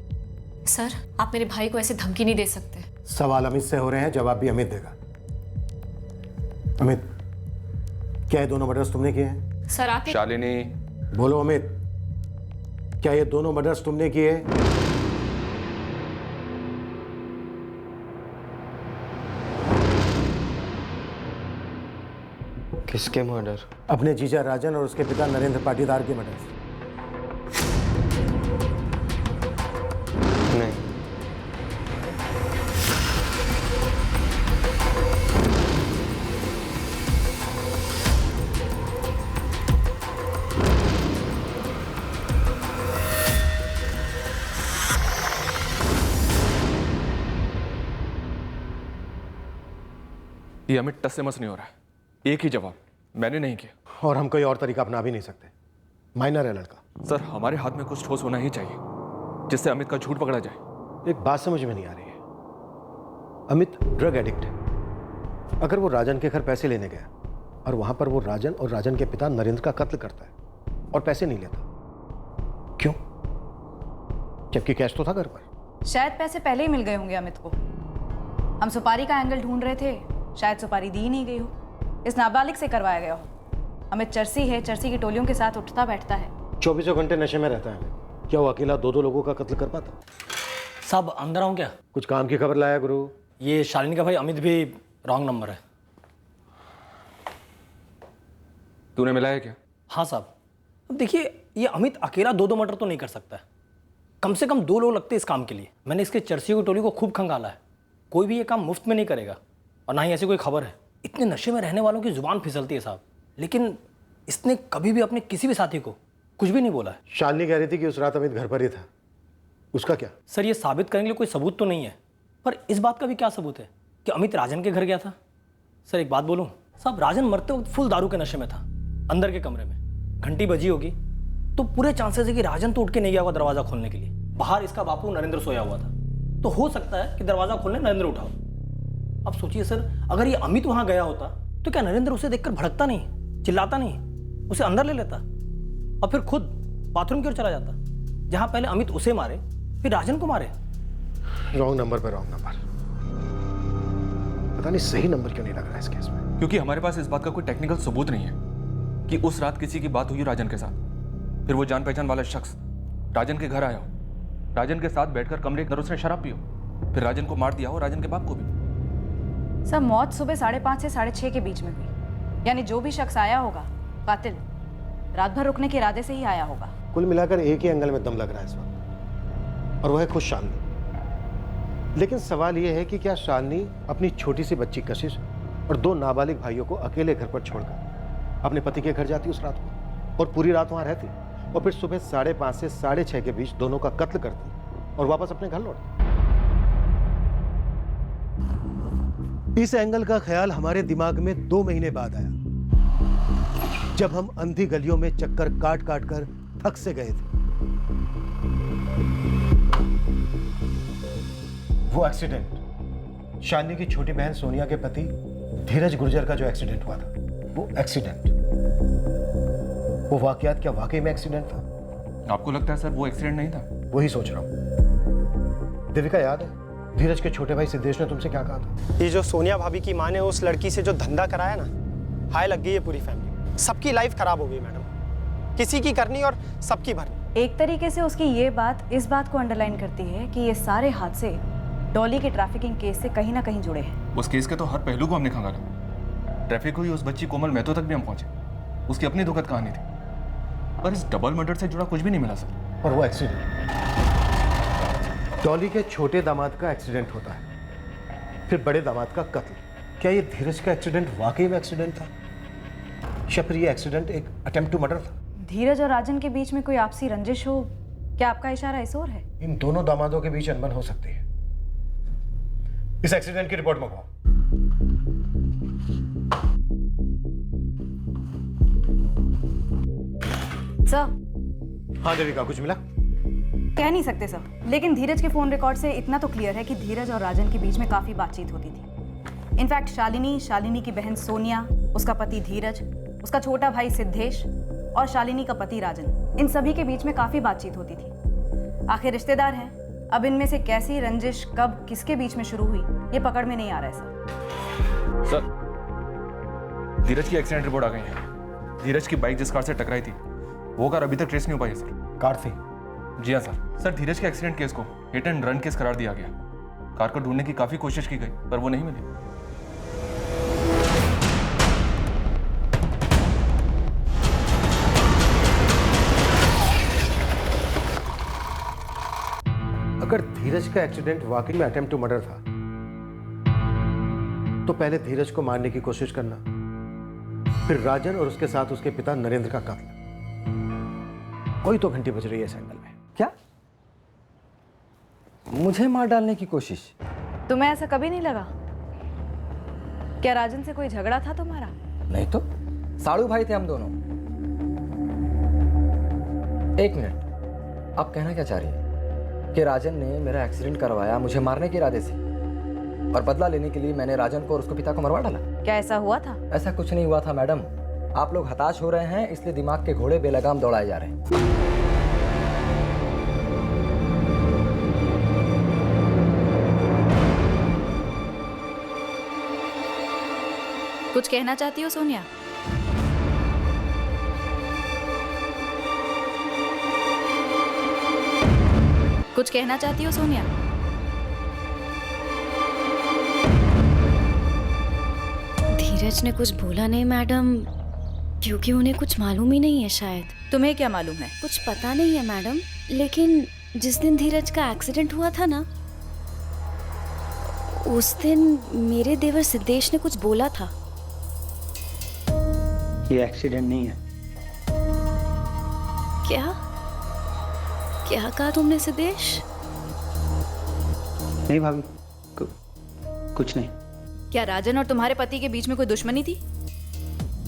सर, आप मेरे भाई को ऐसे धमकी नहीं दे सकते।
सवाल अमित से हो रहे हैं, जवाब भी अमित देगा। अमित, क्या ये दोनों मर्डर्स तुमने किए हैं?
सर आप
शालिनी,
बोलो अमित, क्या ये दोनों मर्डर्स तुमने किए?
किसके मर्डर?
अपने जीजा राजन और उसके पिता नरेंद्र पाटीदार के मर्डर।
नहीं।
ये अमित टस से मस नहीं हो रहा है। एक ही जवाब, मैंने नहीं किया।
और हम कोई और तरीका अपना भी नहीं सकते, माइनर है लड़का।
सर, हमारे हाथ में कुछ ठोस होना ही चाहिए जिससे अमित का झूठ पकड़ा जाए।
एक बात समझ में नहीं आ रही है, अमित ड्रग एडिक्ट है। अगर वो राजन के घर पैसे लेने गया और वहां पर वो राजन और राजन के पिता नरेंद्र का कत्ल करता है और पैसे नहीं लेता, क्यों? जबकि कैश तो था घर पर।
शायद पैसे पहले ही मिल गए होंगे अमित को। हम सुपारी का एंगल ढूंढ रहे थे, शायद सुपारी दी ही नहीं गई हो, इस नाबालिग से करवाया गया हो। अमित चर्सी है, चर्सी की टोलियों के साथ उठता बैठता है।
24 घंटे नशे में रहता है। क्या वो अकेला 2-2 लोगों का कत्ल कर पाता?
साहब अंदर आऊं क्या?
कुछ काम की खबर लाया गुरु?
ये शालिनी का भाई अमित भी रॉन्ग नंबर है।
तूने मिलाया क्या?
हाँ साहब। अब देखिए, ये अमित अकेला 2-2 मर्डर तो नहीं कर सकता है, कम से कम 2 लोग लगते हैं इस काम के लिए। मैंने इसके चर्सियों की टोली को खूब खंगाला है, कोई भी ये काम मुफ्त में नहीं करेगा, और ना ही ऐसी कोई खबर है। इतने नशे में रहने वालों की जुबान फिसलती है साहब, लेकिन इसने कभी भी अपने किसी भी साथी को कुछ भी नहीं बोला है।
शालिनी कह रही थी कि उस रात अमित घर पर ही था, उसका क्या?
सर, ये साबित करने के लिए कोई सबूत तो नहीं है, पर इस बात का भी क्या सबूत है कि अमित राजन के घर गया था? सर एक बात बोलूं साहब, राजन मरते वक्त फुल दारू के नशे में था, अंदर के कमरे में घंटी बजी होगी तो पूरे चांसेस है कि राजन तो उठ के नहीं गया होगा दरवाजा खोलने के लिए। बाहर इसका बापू नरेंद्र सोया हुआ था, तो हो सकता है कि दरवाजा खोलने नरेंद्र उठा हो। अब सोचिए सर, अगर ये अमित वहां गया होता तो क्या नरेंद्र उसे देखकर भड़कता नहीं, चिल्लाता नहीं, उसे अंदर ले लेता और फिर खुद बाथरूम की ओर चला जाता, जहां पहले अमित उसे मारे फिर राजन को मारे?
रॉन्ग नंबर पे रॉन्ग नंबर। पता नहीं सही नंबर क्यों नहीं लग रहा है इस केस में।
क्योंकि हमारे पास इस बात का कोई टेक्निकल सबूत नहीं है कि उस रात किसी की बात हुई राजन के साथ, फिर वो जान पहचान वाला शख्स राजन के घर आया हो, राजन के साथ बैठकर कमरे के अंदर उसने शराब पी हो, फिर राजन को मार दिया हो, राजन के बाप को भी।
सर मौत सुबह 5:30 से 6:30 के बीच में हुई, यानी जो भी शख्स आया होगा कातिल रात भर रुकने के इरादे से ही आया होगा।
कुल मिलाकर एक ही एंगल में दम लग रहा है इस वक्त, और वह है खुद शालिनी। लेकिन सवाल यह है कि क्या शालिनी अपनी छोटी सी बच्ची कशिश और 2 नाबालिग भाइयों को अकेले घर पर छोड़कर अपने पति के घर जाती उस रात को? और पूरी रात वहां रहती और फिर सुबह 5:30 से 6:30 के बीच दोनों का कत्ल करती और वापस अपने घर लौटती। इस एंगल का ख्याल हमारे दिमाग में 2 महीने बाद आया, जब हम अंधी गलियों में चक्कर काट काट कर थक से गए थे। वो एक्सीडेंट, शालिनी की छोटी बहन सोनिया के पति धीरज गुर्जर का जो एक्सीडेंट हुआ था, वो एक्सीडेंट, वो वाकयात क्या वाकई में एक्सीडेंट था?
आपको लगता है सर वो एक्सीडेंट नहीं था?
वही सोच रहा हूं। देविका, याद है धीरज के छोटे भाई सिद्धेश ने तुमसे क्या कहा था?
ये जो सोनिया भाभी की माँ ने उस लड़की से जो धंधा कराया ना, हाय लग गई है पूरी फैमिली। सबकी लाइफ खराब हो गई मैडम, किसी की करनी और सबकी भरनी।
एक तरीके से उसकी ये बात इस बात को अंडरलाइन करती है कि ये सारे हादसे डॉली के ट्रैफिकिंग केस से कहीं ना कहीं जुड़े हैं।
उस केस के तो हर पहलू को हमने खंगाला। ट्रैफिक हुई उस बच्ची कोमल महतो तक भी हम पहुंचे, उसकी अपनी दुखद कहानी थी, पर इस डबल मर्डर से जुड़ा कुछ भी नहीं मिला सर।
और वो एक्सीडेंट, डॉली के छोटे दामाद का एक्सीडेंट होता है, फिर बड़े दामाद का कत्ल। क्या ये धीरज का एक्सीडेंट वाकई में एक्सीडेंट था या फिर ये एक्सीडेंट एक अटेम्प्ट टू मर्डर था?
धीरज और राजन के बीच में कोई आपसी रंजिश हो, क्या आपका इशारा इस ओर है?
इन दोनों दामादों के बीच अनबन हो सकती है। इस एक्सीडेंट की रिपोर्ट मंगवाओ।
सर।
हाँ देविका, कुछ मिला?
कह नहीं सकते सर, लेकिन धीरज के फोन रिकॉर्ड से इतना तो क्लियर है कि धीरज और राजन के बीच में काफी बातचीत होती थी। इनफैक्ट शालिनी की बहन सोनिया, उसका पति धीरज, उसका छोटा भाई सिद्धेश और शालिनी का पति राजन, इन सभी के बीच में काफी बातचीत होती थी। आखिर रिश्तेदार हैं, अब इनमें से कैसी रंजिश कब किसके बीच में शुरू हुई ये पकड़ में नहीं आ रहा है
सर। धीरज की एक्सीडेंट रिपोर्ट आ गई है। धीरज की बाइक जिस कार से टकराई थी वो कार अभी तक ट्रेस नहीं हो पाई है सर।
कार थी?
जी हाँ सर। सर धीरज के एक्सीडेंट केस को हिट एंड रन केस करार दिया गया। कार को ढूंढने की काफी कोशिश की गई पर वो नहीं मिली।
अगर धीरज का एक्सीडेंट वाकई में अटेम्प्ट टू मर्डर था तो पहले धीरज को मारने की कोशिश करना, फिर राजन और उसके साथ उसके पिता नरेंद्र का कत्ल। कोई तो घंटी बज रही है इस एंगल में।
क्या मुझे मार डालने की कोशिश?
तुम्हें ऐसा कभी नहीं लगा? क्या राजन से कोई झगड़ा था तुम्हारा?
नहीं तो, साड़ू भाई थे हम दोनों। एक मिनट, आप कहना क्या चाह रही हैं? कि राजन ने मेरा एक्सीडेंट करवाया मुझे मारने के इरादे से, और बदला लेने के लिए मैंने राजन को और उसके पिता को मरवा डाला?
क्या ऐसा हुआ था?
ऐसा कुछ नहीं हुआ था मैडम। आप लोग हताश हो रहे हैं, इसलिए दिमाग के घोड़े बेलगाम दौड़ाए जा रहे हैं।
कुछ कहना चाहती हो सोनिया? कुछ कहना चाहती हो सोनिया?
धीरज ने कुछ बोला नहीं मैडम, क्योंकि उन्हें कुछ मालूम ही नहीं है शायद।
तुम्हें क्या मालूम है?
कुछ पता नहीं है मैडम, लेकिन जिस दिन धीरज का एक्सीडेंट हुआ था ना, उस दिन मेरे देवर सिद्धेश ने कुछ बोला था।
ये एक्सीडेंट नहीं है।
क्या क्या कहा तुमने सिद्धेश?
नहीं भाभी, कुछ नहीं।
क्या राजन और तुम्हारे पति के बीच में कोई दुश्मनी थी?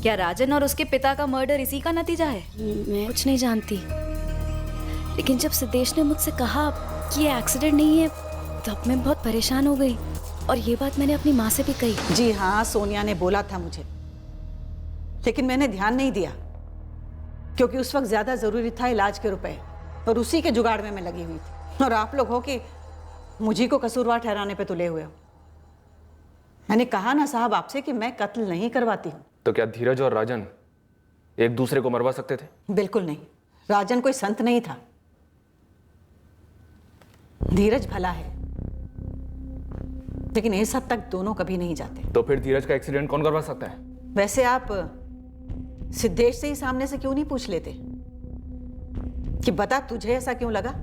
क्या राजन और उसके पिता का मर्डर इसी का नतीजा है?
मैं कुछ नहीं जानती, लेकिन जब सिद्धेश ने मुझसे कहा कि ये एक्सीडेंट नहीं है तब मैं बहुत परेशान हो गई, और ये बात मैंने अपनी माँ से भी कही।
जी हाँ, सोनिया ने बोला था मुझे, लेकिन मैंने ध्यान नहीं दिया क्योंकि उस वक्त ज्यादा जरूरी था इलाज के रुपए, और उसी के जुगाड़ में मैं लगी हुई थी। और आप लोग हो कि मुझी को कसूरवार ठहराने पे तुले हुए हो। मैंने कहा ना साहब आपसे कि मैं कत्ल नहीं करवाती हूँ।
तो क्या धीरज और राजन एक दूसरे को मरवा सकते थे?
बिल्कुल नहीं, राजन कोई संत नहीं था। धीरज भला है, लेकिन इस हद तक दोनों कभी नहीं जाते।
तो फिर धीरज का एक्सीडेंट कौन करवा सकता है?
वैसे आप सिद्धेश से ही सामने से क्यों नहीं पूछ लेते कि बता तुझे ऐसा क्यों लगा?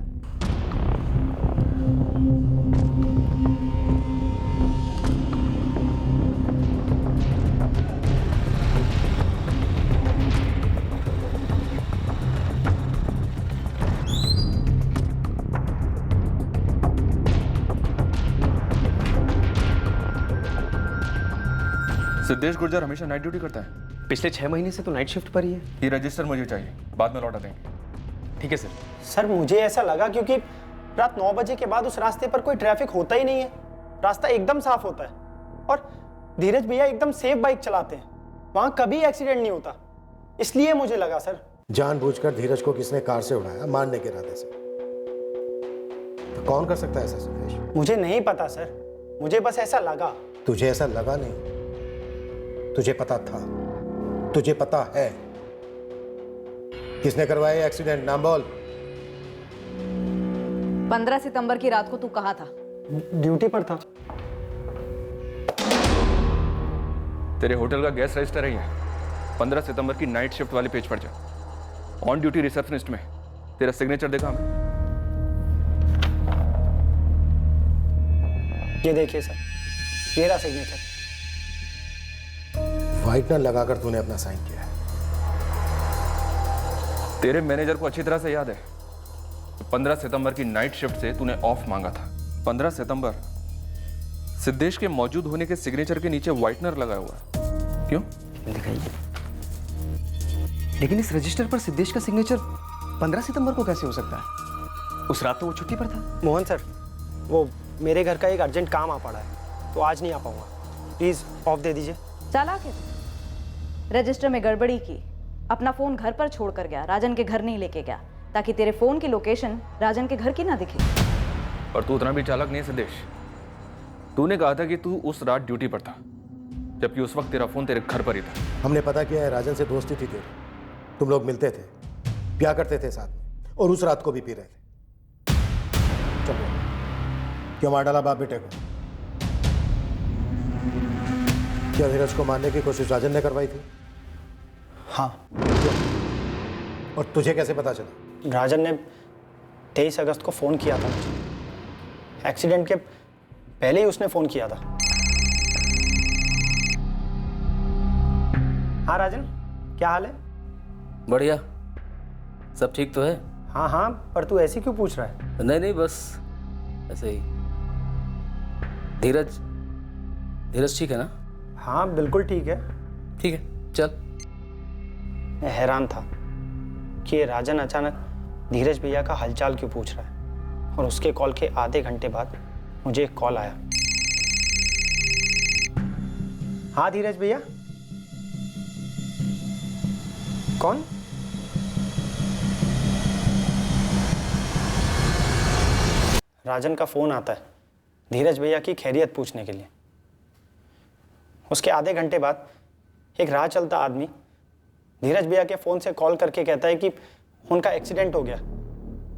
सिद्धेश गुर्जर हमेशा नाइट ड्यूटी करता है।
पिछले 6 महीने से तो नाइट शिफ्ट पर ही है।
ये रजिस्टर मुझे चाहिए, बाद में लौटा देंगे।
ठीक है सर। सर मुझे ऐसा लगा क्योंकि रात 9 बजे के बाद उस रास्ते पर कोई ट्रैफिक होता ही नहीं है, रास्ता एकदम साफ होता है और धीरज भैया एकदम सेफ बाइक चलाते हैं, वहां कभी एक्सीडेंट नहीं होता, इसलिए मुझे लगा सर।
जानबूझकर धीरज को किसने कार से उड़ाया? मारने के इरादे से। तो कौन कर सकता है ऐसा सिद्धेश?
मुझे नहीं पता सर, मुझे बस ऐसा लगा।
तुझे ऐसा लगा नहीं, तुझे पता था, तुझे पता है किसने करवाया एक्सीडेंट? नाम बोल।
15 सितंबर की रात को तू कहाँ था?
ड्यूटी पर था।
तेरे होटल का गैस रजिस्टर है ये। 15 सितंबर की नाइट शिफ्ट वाले पेज पर जा, ऑन ड्यूटी रिसेप्शनिस्ट में तेरा सिग्नेचर देखा हमें।
ये देखिए सर, ये रहा सिग्नेचर।
व्हाइटनर लगाकर तूने अपना साइन किया है।
तेरे मैनेजर को अच्छी तरह से याद है 15 सितंबर की नाइट शिफ्ट से तूने ऑफ मांगा था। 15 सितंबर सिद्धेश के मौजूद होने के सिग्नेचर के नीचे व्हाइटनर लगा हुआ है। क्यों?
दिखाइए। लेकिन इस रजिस्टर पर सिद्धेश का सिग्नेचर 15 सितंबर को कैसे हो सकता है? उस रात तो वो छुट्टी पर था।
मोहन सर, वो मेरे घर का एक अर्जेंट काम आ पड़ा है, तो आज नहीं आ पाऊंगा, प्लीज ऑफ दे दीजिए।
चालाक है तू। रजिस्टर में गड़बड़ी की, अपना फोन घर पर छोड़ कर गया, राजन के घर नहीं लेके गया, ताकि तेरे फोन की लोकेशन राजन के घर की ना दिखे।
और तू उतना भी चालाक नहीं है सिद्धेश। तूने कहा था कि तू उस रात ड्यूटी पर था, जबकि उस वक्त तेरा फोन तेरे घर पर ही था।
हमने पता किया है राजन से दोस्ती थी तेरी, तुम लोग मिलते थे, प्यार करते थे साथ में, और उस रात को भी पी रहे थे। चलो, क्यों मार डाला बाप बेटे को? क्या धीरज को मारने की कोशिश राजन ने करवाई थी?
हाँ।
और तुझे कैसे पता चला?
राजन ने 23 अगस्त को फोन किया था मुझे। एक्सीडेंट के पहले ही उसने फोन किया था। हाँ राजन, क्या हाल है?
बढ़िया, सब ठीक तो है?
हाँ हाँ, पर तू ऐसे क्यों पूछ रहा है?
नहीं बस ऐसे ही। धीरज ठीक है ना?
हाँ बिल्कुल ठीक है।
ठीक है, चल।
मैं हैरान था कि ये राजन अचानक धीरज भैया का हालचाल क्यों पूछ रहा है, और उसके कॉल के आधे घंटे बाद मुझे एक कॉल आया। हाँ धीरज भैया। कौन? राजन का फोन आता है धीरज भैया की खैरियत पूछने के लिए। उसके आधे घंटे बाद एक राह चलता आदमी धीरज भैया के फोन से कॉल करके कहता है कि उनका एक्सीडेंट हो गया।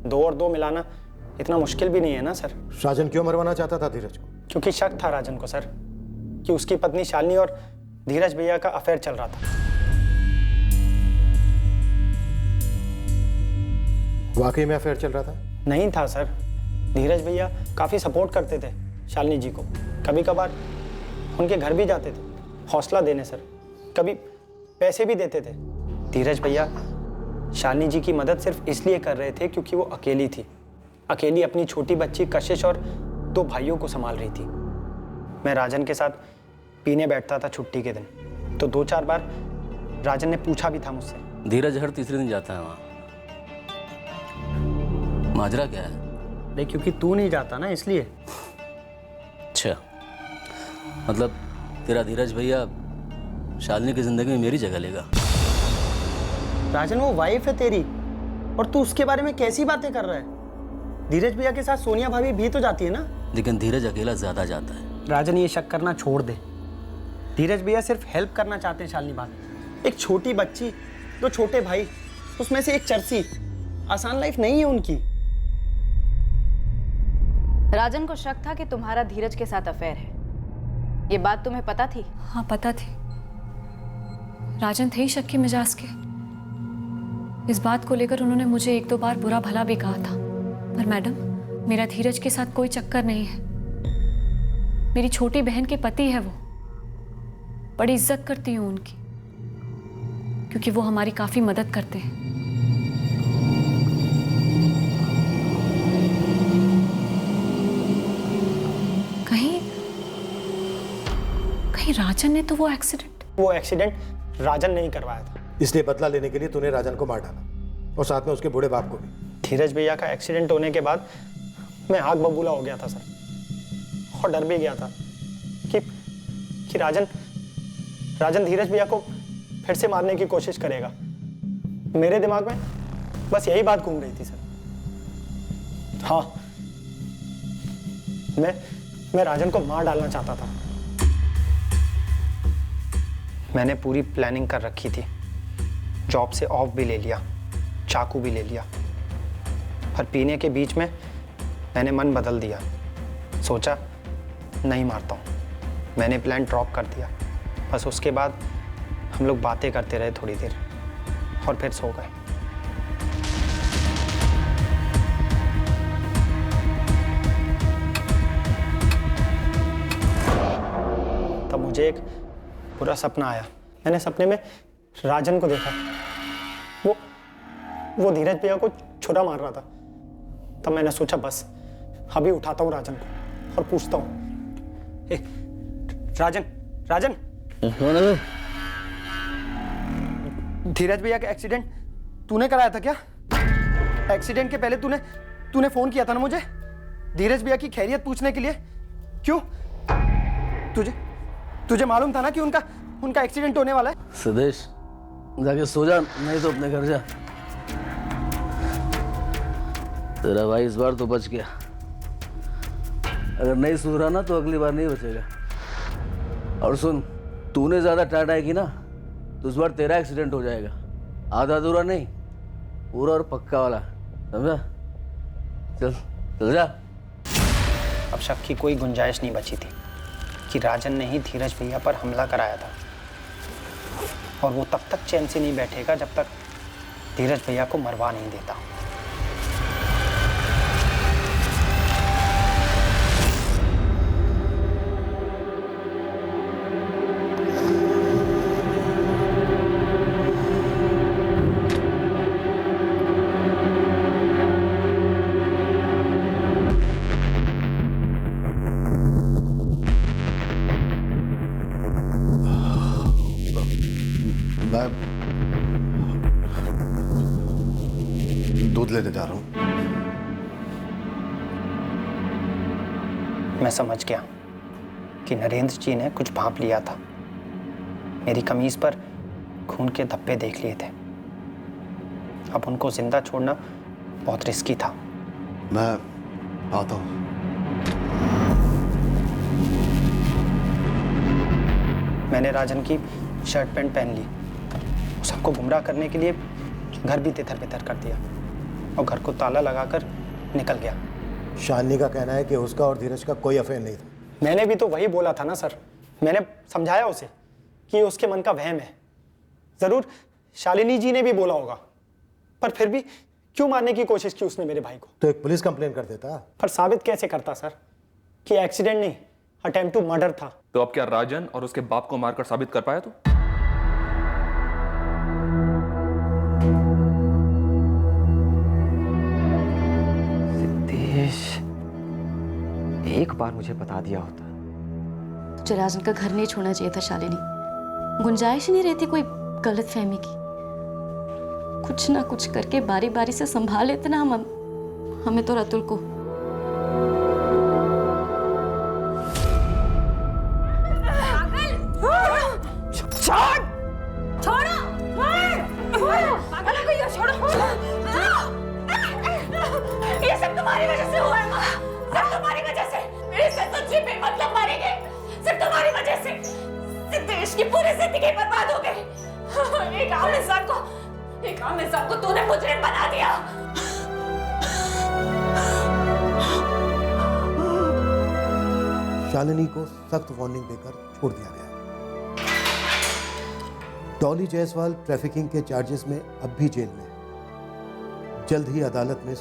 2 और 2 मिलाना इतना मुश्किल भी नहीं है ना सर।
राजन क्यों मरवाना चाहता था धीरज को?
क्योंकि शक था राजन को सर कि उसकी पत्नी शालिनी और धीरज भैया का अफेयर चल रहा था।
वाकई में अफेयर चल रहा था?
नहीं था सर। धीरज भैया काफी सपोर्ट करते थे शालिनी जी को, कभी कभार उनके घर भी जाते थे हौसला देने सर, कभी पैसे भी देते थे। धीरज भैया शालिनी जी की मदद सिर्फ इसलिए कर रहे थे क्योंकि वो अकेली थी, अकेली अपनी छोटी बच्ची कशिश और 2 भाइयों को संभाल रही थी। मैं राजन के साथ पीने बैठता था छुट्टी के दिन, तो 2-4 बार राजन ने पूछा भी था मुझसे।
धीरज हर तीसरे दिन जाता है वहाँ, माजरा क्या है?
नहीं क्योंकि तू नहीं जाता ना, इसलिए।
अच्छा, मतलब तेरा धीरज भैया शालिनी की जिंदगी में मेरी जगह लेगा?
राजन वो वाइफ है तेरी, और तू उसके बारे में कैसी बातें कर रहा है? धीरज भैया के साथ सोनिया भाभी भी तो जाती है ना।
लेकिन धीरज अकेला ज्यादा जाता है।
राजन ये शक करना छोड़ दे। धीरज भैया सिर्फ हेल्प करना चाहते हैं शालिनी भाभी। एक छोटी बच्ची, 2 छोटे भाई, उसमें से एक चर्सी, आसान लाइफ नहीं है उनकी।
राजन को शक था कि तुम्हारा धीरज के साथ अफेयर है, ये बात तुम्हें पता थी?
हाँ पता थी। राजन थे ही शक के मिजाज के। इस बात को लेकर उन्होंने मुझे 1-2 बार बुरा भला भी कहा था, पर मैडम मेरा धीरज के साथ कोई चक्कर नहीं है। मेरी छोटी बहन के पति है वो, बड़ी इज्जत करती हूँ उनकी, क्योंकि वो हमारी काफी मदद करते हैं। राजन ने तो वो
एक्सीडेंट राजन ने ही करवाया था।
इसलिए बदला लेने के लिए तूने राजन को मार डाला और साथ में उसके बूढ़े बाप को भी।
धीरज भैया का एक्सीडेंट होने के बाद मैं आग बबूला हो गया था सर, और डर भी गया था कि राजन धीरज भैया को फिर से मारने की कोशिश करेगा। मेरे दिमाग में बस यही बात घूम रही थी सर। हाँ, मैं राजन को मार डालना चाहता था। मैंने पूरी प्लानिंग कर रखी थी, जॉब से ऑफ भी ले लिया, चाकू भी ले लिया, पर पीने के बीच में मैंने मन बदल दिया। सोचा नहीं मारता हूँ, मैंने प्लान ड्रॉप कर दिया। बस उसके बाद हम लोग बातें करते रहे थोड़ी देर और फिर सो गए। तब मुझे एक पूरा सपना आया। मैंने सपने में राजन को देखा, वो धीरज भैया को छुरा मार रहा था। तब मैंने सोचा बस अभी उठाता हूँ राजन को और पूछता हूँ, राजन धीरज भैया का एक्सीडेंट तूने कराया था क्या? एक्सीडेंट के पहले तूने फोन किया था ना मुझे धीरज भैया की खैरियत पूछने के लिए। क्यों? तुझे मालूम था ना कि उनका एक्सीडेंट होने वाला है?
सिद्धेश जाके सो जा, नहीं तो अपने घर जा। तेरा भाई इस बार तो बच गया, अगर नहीं सुधरा ना तो अगली बार नहीं बचेगा। और सुन, तूने ज्यादा टाटा की ना तो इस बार तेरा एक्सीडेंट हो जाएगा। आधा अधूरा नहीं, पूरा और पक्का वाला, समझा? चल जा।
अब शक की कोई गुंजाइश नहीं बची थी कि राजन ने ही धीरज भैया पर हमला कराया था, और वो तब तक चैन से नहीं बैठेगा जब तक धीरज भैया को मरवा नहीं देता।
दूध लेने जा रहा हूं।
मैं समझ गया कि नरेंद्र जी ने कुछ भांप लिया था। मेरी कमीज पर खून के धब्बे देख लिए थे। अब उनको जिंदा छोड़ना बहुत रिस्की था।
मैं आता हूं।
मैंने राजन की शर्ट पैंट पहन ली, सबको गुमराह करने के लिए घर भी तितर बितर कर दिया और घर को ताला लगाकर निकल गया।
शालिनी का कहना है कि उसका और धीरज का कोई अफेयर नहीं था।
मैंने भी तो वही बोला था ना सर। मैंने समझाया उसे कि उसके मन का वहम है। जरूर शालिनी जी ने भी बोला होगा, पर फिर भी क्यों मारने की कोशिश की उसने मेरे भाई को?
तो एक पुलिस कंप्लेन कर देता।
पर साबित कैसे करता सर कि एक्सीडेंट नहीं, अटेम्प्ट टू मर्डर था?
तो अब क्या राजन और उसके बाप को मारकर साबित कर पाया तू?
एक बार मुझे बता दिया होता।
तुझे राजन का घर नहीं छोड़ना चाहिए था शालिनी। गुंजाइश ही नहीं रहती कोई गलतफहमी की। कुछ ना कुछ करके बारी बारी से संभाल लेते ना हमें तो रतुल को।
ये सब तुम्हारी वजह से हुआ है माँ, सब तुम्हारी वजह से। मेरे से सच्ची बेमतलब मारेंगे, सिर्फ तुम्हारी वजह से। सिद्धेश की पूरी जिंदगी बर्बाद हो गई। एक आम इंसान को तूने मुजरिम बना दिया।
शालिनी को सख्त वार्निंग देकर छोड़ दिया गया। डॉली जायसवाल ट्रैफिकिंग के चार्जेस में अब भी जेल में है। जल्द ही अदालत में